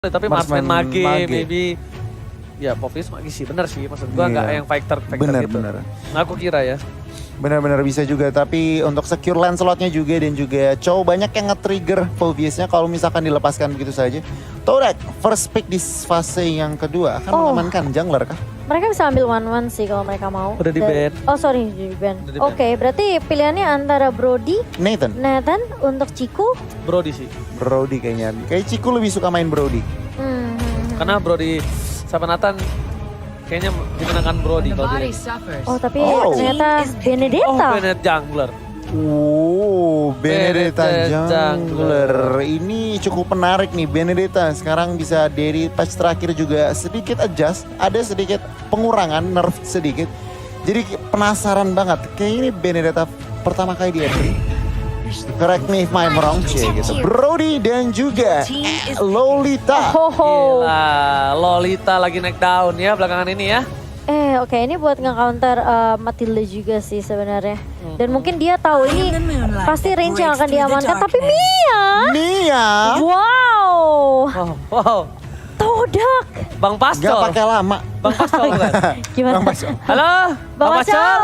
Tapi marksman mage, maybe ya Popis mage sih, bener sih maksud gua nggak yang fighter bener, gitu. Bener. Aku kira ya. Benar-benar bisa juga, tapi untuk secure land slotnya juga dan juga Chow banyak yang nge-trigger Phobiusnya kalau misalkan dilepaskan begitu saja. Todak, first pick di fase yang kedua akan mengamankan jungler kah? Mereka bisa ambil 1-1 sih kalau mereka mau. Udah di ban. Oh sorry, di ban. Oke, berarti pilihannya antara Brody, Nathan untuk Ciku. Brody sih. Brody kayaknya. Kayak Ciku lebih suka main Brody. Karena Brody sama Nathan kayaknya dimenangkan Brody kalau dia. Oh tapi ternyata Benedetta. Oh Benedetta jungler. Benedetta jungler. Ini cukup menarik nih. Benedetta sekarang bisa dari patch terakhir juga sedikit adjust. Ada sedikit pengurangan, nerf sedikit. Jadi penasaran banget. Kayak ini Benedetta pertama kali di entry. Correct me if I'm wrong, gitu. Brody dan juga Lolita. Gila, Lolita lagi naik down ya belakangan ini ya. Oke, ini buat nge-counter Matilda juga sih sebenarnya. Dan mungkin dia tahu ini pasti range yang akan diamankan. Tapi Mia. Wow. Wow. Todak. Bang Pascol. Gak pakai lama. Bang Pascol bukan? Gimana? Bang Pascol. Halo, Bang Pascol.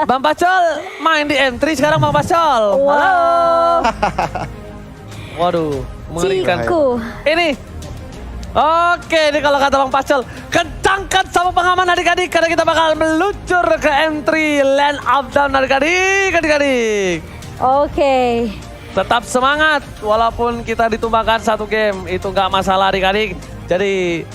Bang Pascol main di entry sekarang Bang Pascol. Wow. Halo. Waduh, mengerikan. Ciku. Ini. Oke, ini kalau kata Bang Pascol, kencangkan sama pengaman adik-adik karena kita bakal meluncur ke entry land up down adik-adik. Oke. Tetap semangat walaupun kita ditumbangkan satu game, itu nggak masalah adik-adik. Jadi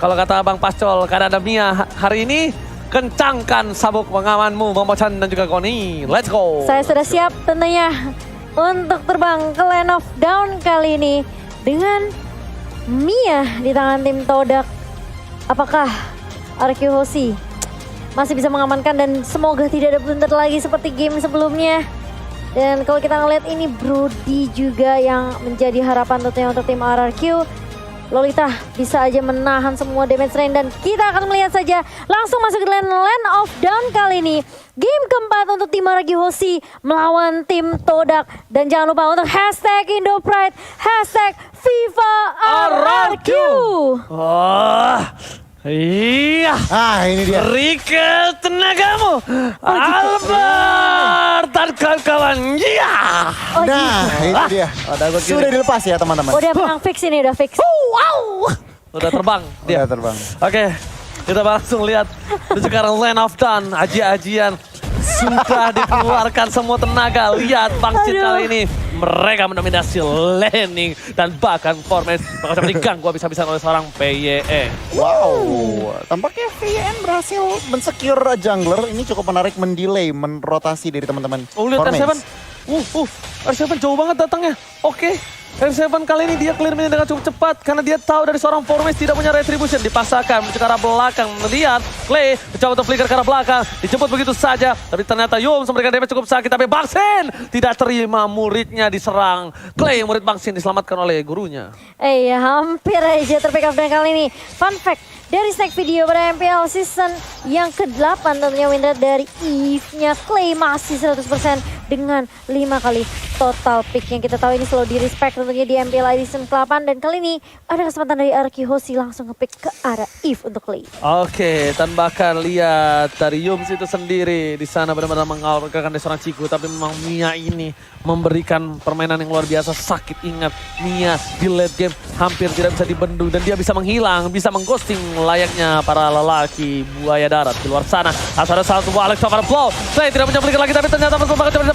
kalau kata Bang Pascol, karena ada Mia hari ini, kencangkan sabuk pengamanmu Momochan dan juga Koni. Let's go. Saya sudah siap tentunya untuk terbang ke Land of Down kali ini dengan Mia di tangan tim Todak. Apakah RQ Hoshi masih bisa mengamankan dan semoga tidak ada blunder lagi seperti game sebelumnya. Dan kalau kita ngeliat ini Brody juga yang menjadi harapan tentunya untuk tim RRQ. Lolita bisa aja menahan semua damage range dan kita akan melihat saja langsung masuk ke Land of Down kali ini. Game keempat untuk tim RRQ Hoshi melawan tim Todak. Dan jangan lupa untuk hashtag IndoPride, hashtag FIFA RRQ. Iya. Ini dia. Berikan tenagamu, Albert dan kawan-kawan. Iya. Nah, ini dia. Sudah dilepas ya teman-teman. Udah menang fix ini, udah fix. Wow. Udah terbang dia. Udah terbang. Oke, kita langsung lihat. Itu sekarang Land of Dawn, aji-ajian. Sudah dikeluarkan semua tenaga. Lihat Bangsit kali ini. Mereka mendominasi laning dan bahkan formasi bakal diganggu habis-habisan oleh seorang PYE. Wow, tampaknya VN berhasil mensecure jungler. Ini cukup menarik, mendelay, menrotasi dari teman-teman. Oh lihat R7. R7 jauh banget datangnya. Oke. R7 kali ini dia clear minion dengan cukup cepat karena dia tahu dari seorang Formes tidak punya retribution. Dipaksakan menuju ke arah belakang. Melihat Clay mencoba untuk flicker ke arah belakang. Dijemput begitu saja. Tapi ternyata Yum memberikan damage cukup sakit. Tapi Bangsin tidak terima, muridnya diserang. Clay murid Bangsin diselamatkan oleh gurunya. Hampir aja terpick up dan kali ini. Fun fact, dari snack video pada MPL season yang ke-8 tentunya win rate dari Eve-nya Clay masih 100% dengan 5 kali total pick yang kita tahu ini selalu di respect tentunya di MPL season ke-8 dan kali ini ada kesempatan dari RQ Hoshi langsung nge-pick ke arah Eve untuk Clay. Oke, dan bahkan lihat dari Yums itu sendiri di sana benar-benar mengalahkan dari seorang Ciku, tapi memang Mia ini memberikan permainan yang luar biasa. Sakit, ingat Mia di late game hampir tidak bisa dibendung dan dia bisa menghilang, bisa mengghosting layaknya para lelaki buaya darat di luar sana. Asal ada satu buah Alex Safar Blow. Saya tidak punya belikan lagi tapi ternyata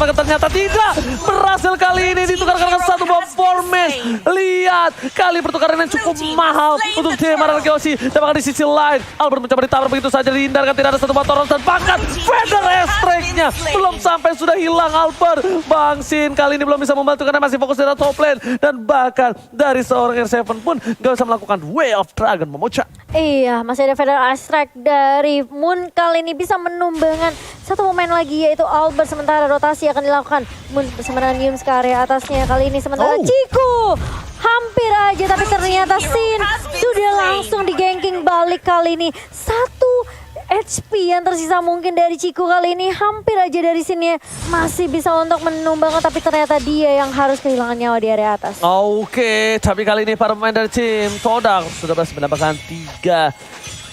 ternyata tidak berhasil kali ini ditukarkan dengan satu buah Formes. Lihat kali pertukaran yang cukup mahal untuk tim RRQ Hoshi. Dan bahkan di sisi lain Albert mencoba ditabrak begitu saja, dihindarkan, tidak ada satu buah Torrent dan bahkan Feather Strike-nya belum sampai sudah hilang Albert. Bangsin kali ini belum bisa membantu karena masih fokus di top lane dan bahkan dari seorang R7 pun gak bisa melakukan Way of Dragon Momochan. Iya, masih ada Feather Strike dari Moon kali ini bisa menumbangkan satu pemain lagi yaitu Albert, sementara rotasi akan dilakukan Moon bersama dengan Yums ke area atasnya kali ini, sementara Ciku hampir aja tapi ternyata Sin sudah langsung di ganking balik kali ini. Satu HP yang tersisa mungkin dari Ciku kali ini. Hampir aja dari sini masih bisa untuk menumbangkan, tapi ternyata dia yang harus kehilangan nyawa di area atas. Oke, tapi kali ini para pemain dari tim Todak sudah berhasil mendapatkan 3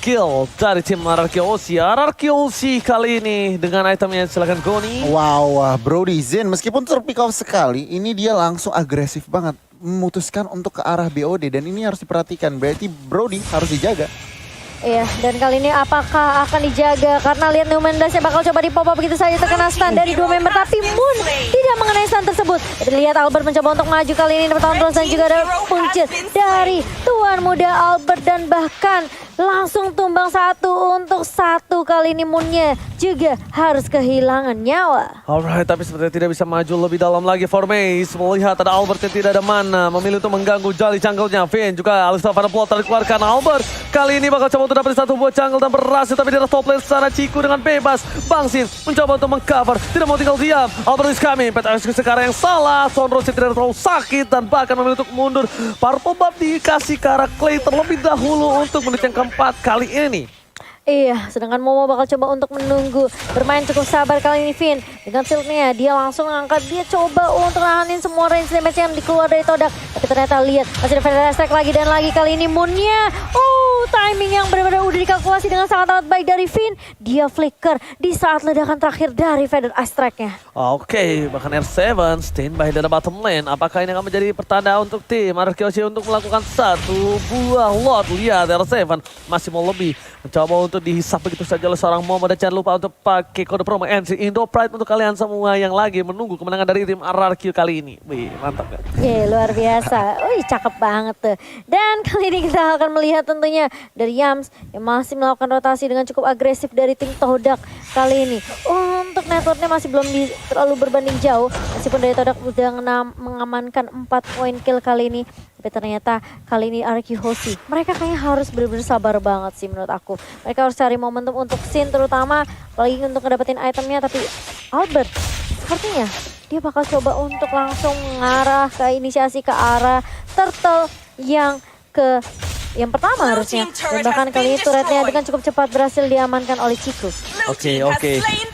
kill dari tim RRQ Aussie kali ini dengan itemnya. Silakan Goni. Wow, wah, Brody Zen meskipun terpick off sekali, ini dia langsung agresif banget. Memutuskan untuk ke arah BOD dan ini harus diperhatikan. Berarti Brody harus dijaga. Iya, dan kali ini apakah akan dijaga? Karena lihat Numen Blast bakal coba di pop up begitu saja terkena stun dari 2 member. Tapi Moon tidak mengenai stun tersebut. Lihat Albert mencoba untuk maju kali ini bertahun terus dan juga ada puncet dari Tuan Muda Albert. Dan bahkan langsung tumbang 1 untuk 1 kali ini Moonnya juga harus kehilangan nyawa. Alright, tapi sepertinya tidak bisa maju lebih dalam lagi. Formace melihat ada Albert yang tidak ada mana. Memilih untuk mengganggu jali jungle-nya. Vin juga Alistar pada plot dikeluarkan Albert. Kali ini bakal coba untuk dapat 1 buah jungle dan berhasil. Tapi di atas top lane sana Ciku dengan bebas. Bangsin mencoba untuk mengcover. Tidak mau tinggal diam. Albert is coming. Peta sekarang yang salah. Sonro tidak terlalu sakit dan bahkan memilih untuk mundur. Purple buff dikasih ke arah Clay terlebih dahulu untuk menit yang keempat kali ini. Iya, sedangkan Momo bakal coba untuk menunggu. Bermain cukup sabar kali ini Vin. Dengan shieldnya dia langsung angkat. Dia coba untuk nahanin semua range damage yang dikeluar dari Todak. Tapi ternyata lihat masih ada Feather Strike lagi dan lagi. Kali ini Moonnya. Timing yang benar-benar udah dikalkulasi dengan sangat-sangat baik dari Vin. Dia flicker di saat ledakan terakhir dari Feather Strike-nya. Oke, bahkan R7 standby dari bottom lane. Apakah ini akan menjadi pertanda untuk tim RRQ untuk melakukan 1 buah lot? Lihat R7 masih mau lebih. Mencoba untuk dihisap begitu saja oleh seorang Momo. Dan jangan lupa untuk pakai kode promo NC Indo Pride untuk kalian semua yang lagi menunggu kemenangan dari tim RRQ kali ini. Wih, mantap kan? Luar biasa. Wih, cakep banget tuh. Dan kali ini kita akan melihat tentunya dari Yams yang masih melakukan rotasi dengan cukup agresif dari tim Todak kali ini. Untuk networknya masih belum terlalu berbanding jauh. Meskipun dari Todak sudah mengamankan 4 poin kill kali ini. Tapi ternyata kali ini RRQ Hoshi, mereka kayaknya harus benar-benar sabar banget sih menurut aku. Mereka harus cari momentum untuk scene terutama, apalagi untuk ngedapetin itemnya. Tapi Albert sepertinya dia bakal coba untuk langsung mengarah ke inisiasi ke arah turtle yang pertama harusnya. Dan bahkan kali ini turretnya dengan cukup cepat berhasil diamankan oleh Ciku. Oke.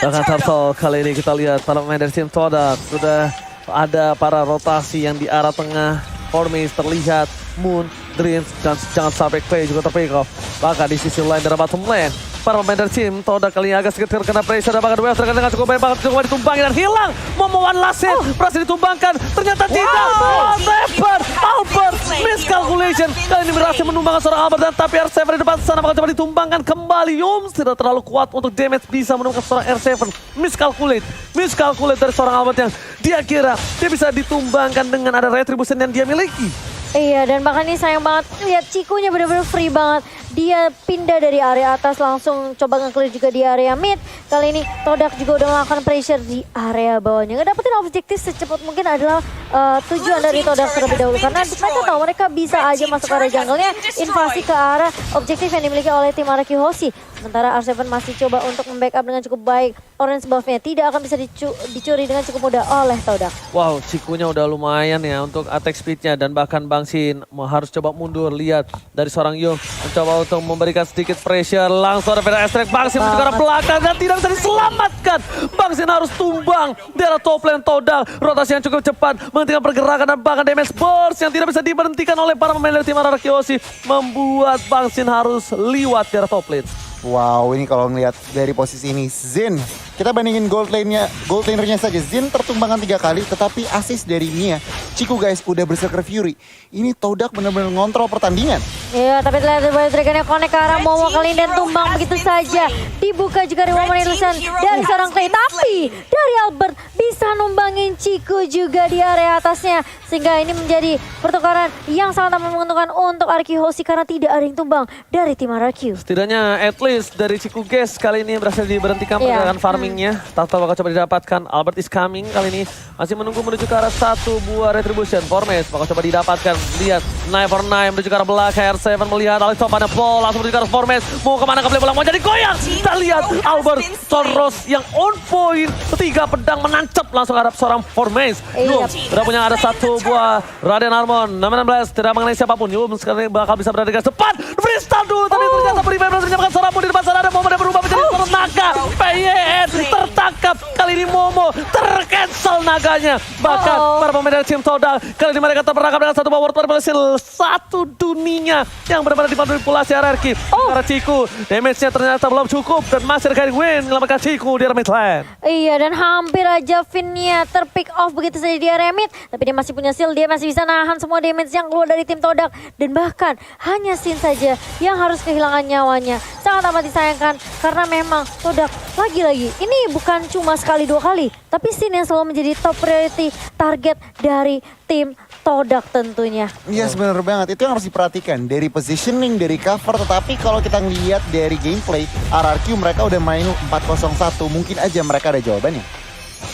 Bahkan turtle kali ini kita lihat para pemain dari tim Todak sudah ada para rotasi yang di arah tengah. Formace terlihat, Moon, Dreams, dan jangan sampai Clay juga terpick off. Bahkan di sisi lain dari bottom lane, para pemain dari tim Todak kali ini agak sedikit terkena pressure. Dan bahkan Wales terkena dengan cukup baik banget, cukup ditumbangin dan hilang. Momo one last hit, berhasil ditumbangkan, ternyata tidak. Albert, miscalculation. Kali ini berhasil menumbangkan seorang Albert. Dan tapi R7 di depan sana bakal coba ditumbangkan kembali. Yums tidak terlalu kuat untuk damage bisa menumbangkan seorang R7. Miscalculate dari seorang Albert yang dia kira dia bisa ditumbangkan dengan ada retribution yang dia miliki. Iya, dan bahkan ini sayang banget. Lihat Cikunya benar-benar free banget. Dia pindah dari area atas langsung coba nge-clear juga di area mid. Kali ini Todak juga udah melakukan pressure di area bawahnya. Ngedapetin objektif secepat mungkin adalah tujuan dari Todak terlebih dahulu. Karena mereka tahu mereka bisa aja masuk ke area jungle-nya. Invasi ke arah objektif yang dimiliki oleh tim RRQ Hoshi. Sementara R7 masih coba untuk membackup dengan cukup baik. Orange buff-nya tidak akan bisa dicuri dengan cukup mudah oleh Todak. Wow, Cikunya udah lumayan ya untuk attack speed-nya. Dan bahkan Bangsin harus coba mundur. Lihat dari seorang Yung mencoba untuk memberikan sedikit pressure. Langsung ada Feather Strike. Bangsin menuju ke arah belakang dan tidak bisa diselamatkan. Bangsin harus tumbang di arah top lane Todak. Rotasi yang cukup cepat menghentikan pergerakan dan bahkan damage burst yang tidak bisa diberhentikan oleh para pemain dari tim RRQ Hoshi membuat Bangsin harus liwat di arah top lane. Wow, ini kalau ngelihat dari posisi ini Zen, kita bandingin gold lanernya saja. Zen tertumbangkan 3 kali, tetapi assist dari Mia. Ciku guys, udah Berserker Fury. Ini Todak benar-benar ngontrol pertandingan. Iya, tapi terlihat dari Dragon yang connect ke arah Momo kali ini dan tumbang begitu saja. Dibuka juga dari Woman Illusion dari seorang Clay. Tapi dari Albert bisa numbangin Ciku juga di area atasnya. Sehingga ini menjadi pertukaran yang sangat menguntungkan untuk RRQ Hoshi karena tidak ada yang tumbang dari tim RRQ. Setidaknya at least dari Ciku Guys kali ini berhasil diberhentikan pergerakan farmingnya. Tahta bakal coba didapatkan. Albert is coming kali ini. Masih menunggu menuju ke arah 1 buah retribution. Formace bakal coba didapatkan. Lihat, 9 for 9 menuju ke arah belakang. R7 R7 melihat Alisson pada ball, langsung berikan Formes. Mau kemana ke bola, mau jadi goyang. Kita lihat Albert Soros yang on point. 3 pedang menancap langsung hadap seorang Formes. Yum, udah punya ada 1 buah Raden Harmon. 16 tidak mengenai siapapun. Yum sekarang bakal bisa berada di garis depan. Freestyle dulu, tapi ternyata Prime berhasil menyamakan seorang Momo di depan sana. Ada Momo yang berubah menjadi seorang naga. PYN tertangkap. Kali ini Momo tercancel naganya. Bahkan para pemain dari tim Todak kali ini mereka terperangkap dengan 1 power play berhasil 1 dunia yang benar-benar dimanipulasi hierarki. Karena Ciku damage-nya ternyata belum cukup dan masih regain win menyelamatkan Ciku di area mid lane. Iya, dan hampir aja Finnya terpick off begitu saja di area mid. Tapi dia masih punya shield, dia masih bisa nahan semua damage yang keluar dari tim Todak. Dan bahkan hanya Sin saja yang harus kehilangan nyawanya. Sangat amat disayangkan karena memang Todak lagi-lagi ini bukan cuma sekali 2 kali. Tapi Sin yang selalu menjadi top priority target dari tim Todak tentunya. Iya benar banget, itu yang harus diperhatikan dari positioning, dari cover. Tetapi kalau kita ngeliat dari gameplay, RRQ mereka udah main 4-0-1, mungkin aja mereka ada jawabannya.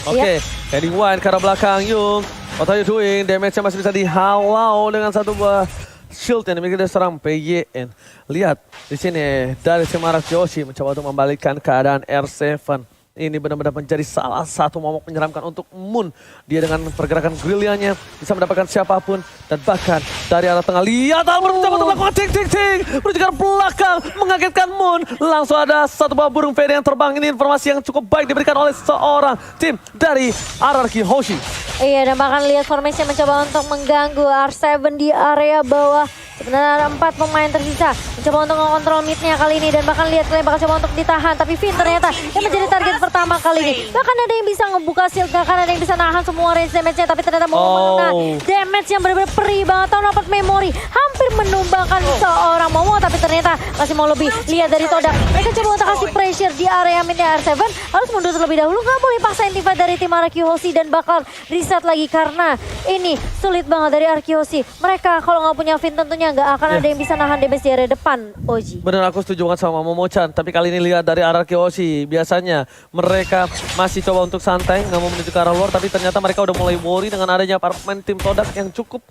Oke, heading one ke arah belakang Yung. What are you doing? Damage-nya masih bisa dihalau dengan 1 buah shield yang dimiliki dari seorang PYN. Lihat di sini dari si Maras Joshi mencoba untuk membalikkan keadaan R7. Ini benar-benar menjadi salah satu momok menyeramkan untuk Moon. Dia dengan pergerakan gerilyanya bisa mendapatkan siapapun. Dan bahkan dari arah tengah, lihat Albert mencoba untuk melakukan ting-ting-ting. Menuju ke belakang, mengagetkan Moon. Langsung ada 1 buah burung fade yang terbang. Ini informasi yang cukup baik diberikan oleh seorang tim dari RRQ Hoshi. Iya, dan bahkan lihat formasi mencoba untuk mengganggu R7 di area bawah. Sebenarnya ada 4 pemain tersisa mencoba untuk mengontrol midnya kali ini. Dan bahkan lihat kalian bakal coba untuk ditahan. Tapi Finn ternyata yang menjadi target pertama kali ini. Bahkan ada yang bisa ngebuka shield, bahkan ada yang bisa nahan semua range damage-nya. Tapi ternyata mau mengenai damage yang benar-benar perih banget. Tahu dapat memori, hampir menumbangkan seorang Momo. Tapi ternyata masih mau lebih. Lihat dari Todak, mereka coba untuk kasih pressure di area midnya R7. Harus mundur terlebih dahulu, nggak boleh paksa intifad dari tim RRQ Hoshi. Dan bakal reset lagi karena ini sulit banget dari RRQ Hoshi. Mereka kalau nggak punya Finn tentunya nggak akan ada yang bisa nahan damage di area depan, Oji. Bener, aku setuju banget sama Momo-chan. Tapi kali ini lihat dari RRQ Hoshi, biasanya mereka masih coba untuk santai, nggak mau menuju ke arah luar. Tapi ternyata mereka udah mulai worry dengan adanya para pemain tim Todak yang cukup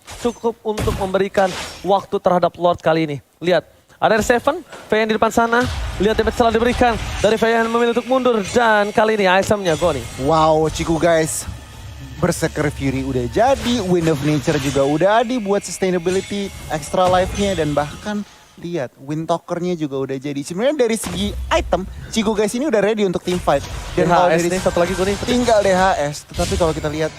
untuk memberikan waktu terhadap Lord kali ini. Lihat, ada R7, VN di depan sana. Lihat damage telah diberikan dari VN memilih untuk mundur. Dan kali ini ISM-nya Goni. Wow, Ciku guys. Berserker Fury udah jadi, Wind of Nature juga udah ada buat sustainability extra life-nya. Dan bahkan lihat, Wind Talker-nya juga udah jadi. Sebenarnya dari segi item, Ciku guys ini udah ready untuk team fight. Dan kalau DHS dari nih, satu lagi Goni. tinggal DHS, tetapi kalau kita lihat,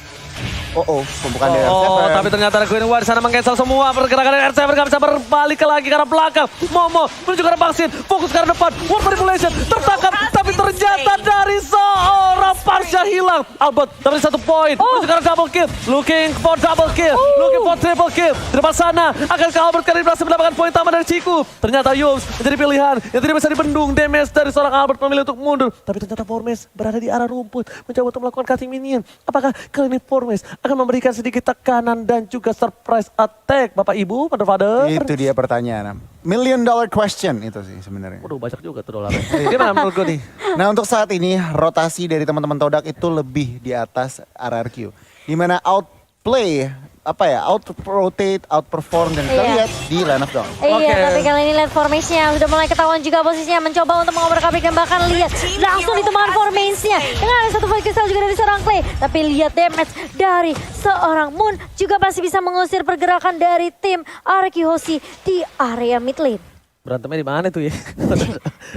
pembukaan dari R7. Tapi ternyata ada Queen War di sana meng-cancel semua pergerakan dari R7, gak bisa berbalik lagi ke arah belakang. Momo menuju ke arah Bangsin, fokus ke arah depan, World Manipulation, tertangkap, tapi ternyata dari seorang Parsha hilang. Albert, tapi 1 poin, menuju ke arah double kill, looking for double kill, looking for triple kill. Di depan sana, akankah Albert kali ini berhasil mendapatkan poin tambah dari Ciku? Ternyata Yums menjadi pilihan yang tidak bisa dibendung. Damage dari seorang Albert memilih untuk mundur, tapi ternyata Formes berada di arah rumput, mencoba untuk melakukan cutting minion. Apakah kali ini Formes akan memberikan sedikit tekanan dan juga surprise attack, Bapak Ibu, Father? Itu dia pertanyaan. $1 million question itu sih sebenarnya. Waduh, banyak juga tuh dolarnya. Gimana menurut gue nih? Nah, untuk saat ini rotasi dari teman-teman Todak itu lebih di atas RRQ. Dimana outplay, out-rotate, outperform, dan kita lihat di line of down. Iya, tapi kali ini lihat formasinya sudah mulai ketahuan juga posisinya, mencoba untuk mengobrak-abrik dan bahkan lihat langsung ditemukan formasinya dengan ada 1 void crystal juga dari seorang Clay. Tapi lihat damage dari seorang Moon juga masih bisa mengusir pergerakan dari tim RRQ Hoshi di area mid lane. Berantemnya di mana tuh ya?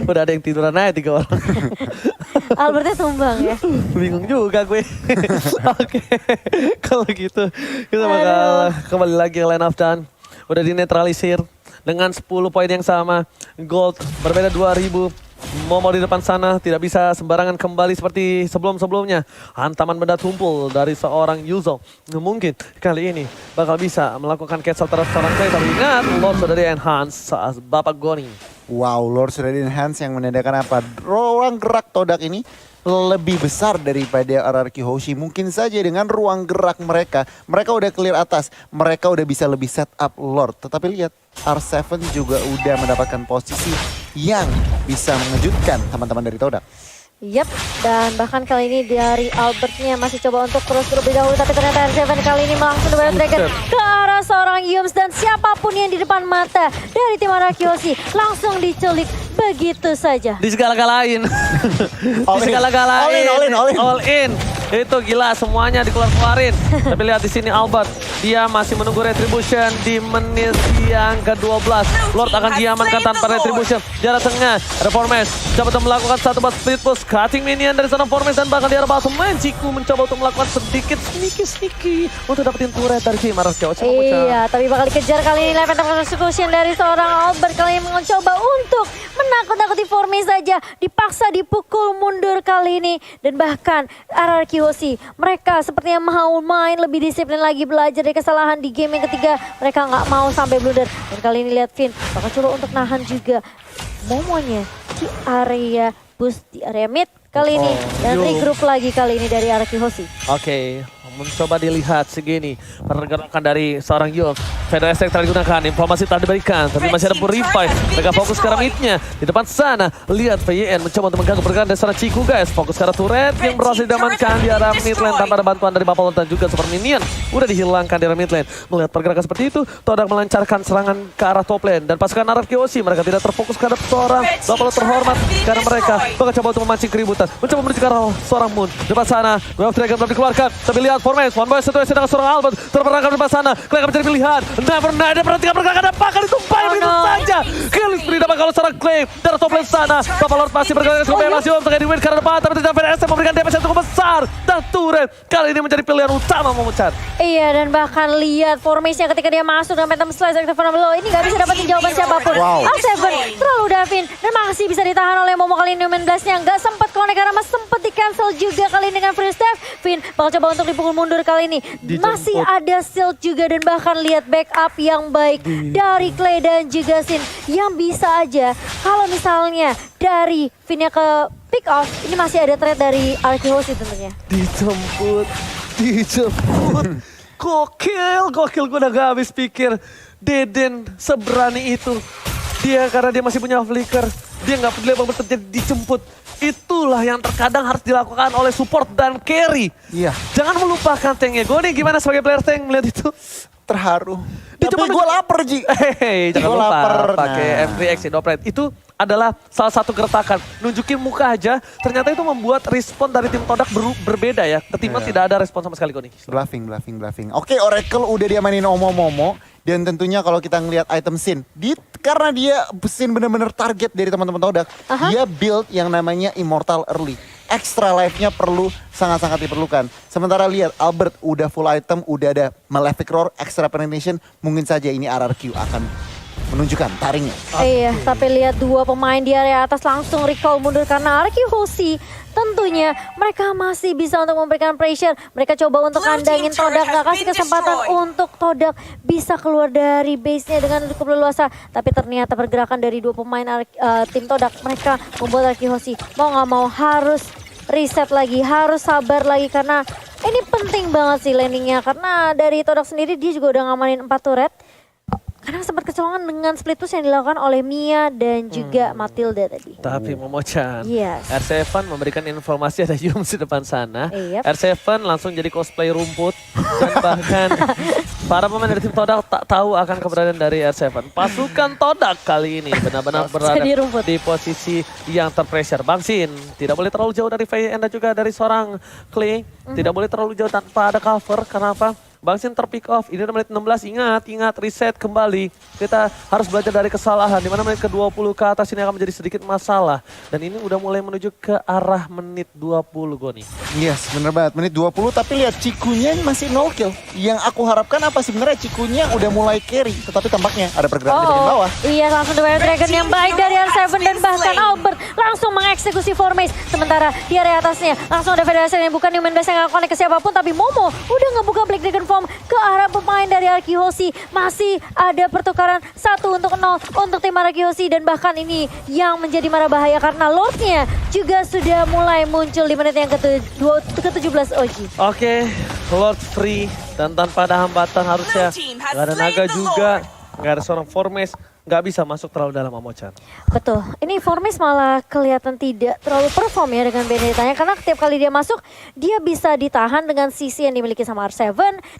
Udah ada yang tiduran aja 3 orang. Albertnya tumbang ya. Bingung juga gue. Oke, kalau gitu kita bakal kembali lagi ke line of down. Udah dinetralisir dengan 10 poin yang sama. Gold berbeda 2000. Momo di depan sana tidak bisa sembarangan kembali seperti sebelum-sebelumnya. Hantaman benda tumpul dari seorang Yuzo. Mungkin kali ini bakal bisa melakukan cancel terhadap seorang Clay. Tapi ingat, Lord sudah di-enhance saat Bapak Goni. Wow, Lord sudah di-enhance yang menandakan apa? Ruang gerak Todak ini lebih besar daripada RRQ Hoshi. Mungkin saja dengan ruang gerak mereka udah clear atas. Mereka udah bisa lebih set up Lord. Tetapi lihat, R7 juga udah mendapatkan posisi yang bisa mengejutkan teman-teman dari Todak. Yap, dan bahkan kali ini dari Albertnya masih coba untuk terus terlebih dahulu, tapi ternyata R7 kali ini langsung The Wild Dragon ke arah seorang Yums, dan siapapun yang di depan mata dari tim Arakiyoshi langsung diculik begitu saja. Di segala-galain. Di segala-galain. All in. Itu gila, semuanya dikeluarin. Tapi lihat di sini Albert, dia masih menunggu retribution di menit yang ke-12. Lord akan diamankan tanpa retribution. Jarak tengah, ada Formes coba untuk melakukan satu buat split push, cutting minion dari sana Formes, dan bahkan di arah bottom lane Ciku mencoba untuk melakukan sedikit sneaky untuk dapetin turret dari tim Arakiyoshi. Iya, tapi bakal dikejar kali ini. Levent of execution dari seorang Albert kali ini mencoba untuk menakut-nakuti Formes saja. Dipaksa dipukul mundur kali ini, dan bahkan Arakiyoshi mereka sepertinya mau main lebih disiplin lagi, belajar dari kesalahan di game yang ketiga. Mereka nggak mau sampai blunder, dan kali ini lihat Finn bakal coba untuk nahan juga Momonya di area boost di area mid kali ini, dan regroup lagi kali ini dari Arakiyoshi. Oke, mencoba dilihat segini pergerakan dari seorang Yums. Shadow Attack telah digunakan, informasi telah diberikan, tapi masih ada revive. Mereka fokus ke arah midnya. Di depan sana, lihat VYN mencoba untuk mengganggu pergerakan dari seorang Ciku guys. Fokus ke arah turret yang berhasil diamankan di arah mid lane tanpa ada bantuan dari Buffalo dan juga Super Minion. Udah dihilangkan di arah mid lane. Melihat pergerakan seperti itu, Todak melancarkan serangan ke arah top lane. Dan pasukan Arakiyoshi mereka tidak terfokus ke arah seorang Buffalo terhormat, karena mereka bakal coba untuk memancing keributan. Mencoba menuju ke arah seorang Moon. Di depan sana, Wave Dragon belum dikeluarkan. Tapi lihat Formes, one boy situasi dengan seorang Albert. Terperangkap di depan sana. Kalian akan menjadi pilihan. Never ada perhatikan pergerakan. Apakah ditumpah begitu saja? Killing spree dapat kalau seorang Clay. Dari top lane sana. Papa Lord masih bergerak cukup bebas. Yums tengah di win karena depan. Tapi tidak VSM memberikan damage yang cukup besar. Dan turret kali ini menjadi pilihan utama memucat. Iya, dan bahkan lihat formasinya ketika dia masuk dengan Phantom Slice dari Stefan Below. Ini nggak bisa dapetin jawaban siapapun. R7 terlalu Davin, dan masih bisa ditahan oleh Momo kali ini. Human Blast-nya nggak sempat connect karena masih sempat di cancel juga kali ini dengan free step. Finn bakal coba untuk dipukul mundur kali ini. Masih ada shield juga, dan bahkan lihat backup yang baik dari Clay dan juga Sin, yang bisa aja kalau misalnya dari Finn-nya ke pick off, ini masih ada trade dari Arakiyoshi tentunya. Dijemput. Gokil, gue udah gak habis pikir. Deden seberani itu. Dia karena dia masih punya flicker, dia gak peduli apa terjadi, dijemput. Itulah yang terkadang harus dilakukan oleh support dan carry. Iya. Jangan melupakan tanknya. Gue nih gimana sebagai player tank melihat itu? Terharu. Dia Tapi cuma gue lapar, Ji. Jangan Gua lupa lapar. pakai M3X Dopret. Itu adalah salah satu gertakan. Nunjukin muka aja, ternyata itu membuat respon dari tim Todak berbeda ya. Ketimbang tidak ada respon sama sekali Goni. Bluffing. Oke, Oracle udah diamanin Momo. Dan tentunya kalau kita ngelihat item Sin, karena dia Sin bener-bener target dari teman-teman Todak, dia build yang namanya Immortal Early. Extra life-nya perlu sangat-sangat diperlukan. Sementara lihat Albert udah full item, udah ada Malefic Roar, extra penetration, mungkin saja ini RRQ akan menunjukkan taringnya. Iya, tapi lihat dua pemain di area atas langsung recall mundur karena Arakiyoshi tentunya mereka masih bisa untuk memberikan pressure. Mereka coba untuk kandangin Todak, gak kasih kesempatan untuk Todak bisa keluar dari base-nya dengan cukup leluasa. Tapi ternyata pergerakan dari dua pemain tim Todak, mereka membuat Arakiyoshi mau gak mau harus reset lagi, harus sabar lagi, karena ini penting banget sih landingnya. Karena dari Todak sendiri dia juga udah ngamanin 4 turret. Karena sempat kecolongan dengan split push yang dilakukan oleh Mia dan juga Matilda tadi. Tapi Momo-chan, Yes. R7 memberikan informasi ada Yums di depan sana. Yep. R7 langsung jadi cosplay rumput. Dan bahkan para pemain dari tim Todak tak tahu akan keberadaan dari R7. Pasukan Todak kali ini benar-benar berada di posisi yang terpressure. Bang Sin tidak boleh terlalu jauh dari VN dan juga dari seorang Clay. Tidak boleh terlalu jauh tanpa ada cover. Kenapa? Bang Sin terpick off, ini udah menit 16, ingat, reset kembali. Kita harus belajar dari kesalahan, di mana menit ke-20 ke atas ini akan menjadi sedikit masalah. Dan ini udah mulai menuju ke arah menit 20 Goni. Yes, bener banget, menit 20, tapi lihat Cikunya masih 0 kill. Yang aku harapkan apa sebenarnya, Cikunya udah mulai carry, tetapi tampaknya ada pergerakan di bagian bawah. Iya, langsung The Wild Dragon yang baik dari R7 dan bahkan Albert langsung mengeksekusi Formes. Sementara di area atasnya langsung ada Federation yang bukan Human Blast yang gak connect ke siapapun, tapi Momo udah ngebuka Black Dragon Form ke arah pemain dari Arakiyoshi. Masih ada pertukaran 1-0 untuk tim Arakiyoshi, dan bahkan ini yang menjadi marah bahaya karena Lordnya juga sudah mulai muncul di menit yang ke-17 OG. Oke, Lord free dan tanpa ada hambatan harusnya. Gak ada naga juga. Nggak ada seorang Formes, nggak bisa masuk terlalu dalam Amochan. Betul, ini Formis malah kelihatan tidak terlalu perform ya dengan Benedetta-nya. Karena setiap kali dia masuk, dia bisa ditahan dengan sisi yang dimiliki sama R7.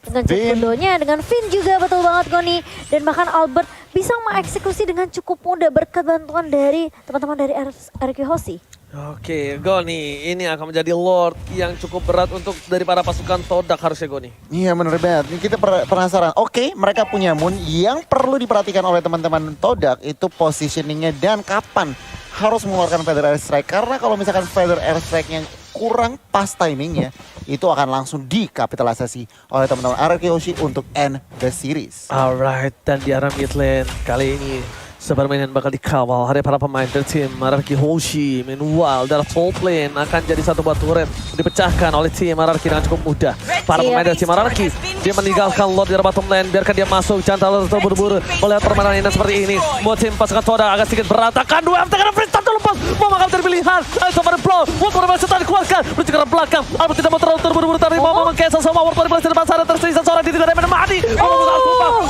Dengan Cekundo-nya, dengan Finn juga betul banget Goni. Dan bahkan Albert bisa mengeksekusi dengan cukup mudah berkat bantuan dari teman-teman dari RQ Hoshi. Oke, Goni, ini akan menjadi Lord yang cukup berat untuk dari para pasukan Todak harusnya Goni. Iya bener banget. Ini kita penasaran. Oke, mereka punya Moon. Yang perlu diperhatikan oleh teman-teman Todak itu positioningnya dan kapan harus mengeluarkan Feather Air Strike. Karena kalau misalkan Feather Air Strike yang kurang pas timingnya, itu akan langsung dikapitalisasi oleh teman-teman RRQ Hoshi untuk end the series. Alright, dan di arah mid lane kali ini sepermainan bakal dikawal oleh para pemain dari tim RRQ Hoshi. Meanwhile, dari top lane akan jadi satu buah turret dipecahkan oleh tim RRQ dengan cukup mudah. Para pemain dari tim RRQ, dia meninggalkan Lord di arah bottom lane. Biarkan dia masuk, jangan terlalu terburu-buru melihat permainan ini seperti ini. Buat tim pasukan Todak agak sedikit berantakan. Dua MT karena free start lepas. Mau makan dari pilihan. Sama ada blow. Buat permainan setan dikeluarkan. Menuju ke arah belakang. Albert tidak mau terlalu terburu-buru. Tapi mau meng-cancel sama Ward dari di depan sana. Tersisa seorang di tidak ada mati.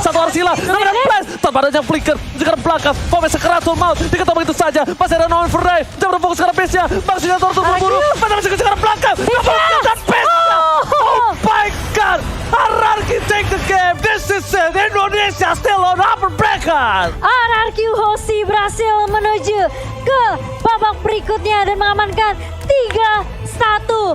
Satu Arsila. Namanya Flash. Tanpa ada yang flicker. Menuju ke arah belakang. Pemain sekeratul maut. Diketahui begitu saja. Masih ada No for Ray. Dia berfokus ke arah base-nya. Maksudnya terburu-buru. Masih ke arah belakang. Dan base-nya. Oh my God. RRQ take the game. This is it. Indonesia still on upper bracket. RRQ Hoshi berhasil menuju ke babak berikutnya dan mengamankan 3-1.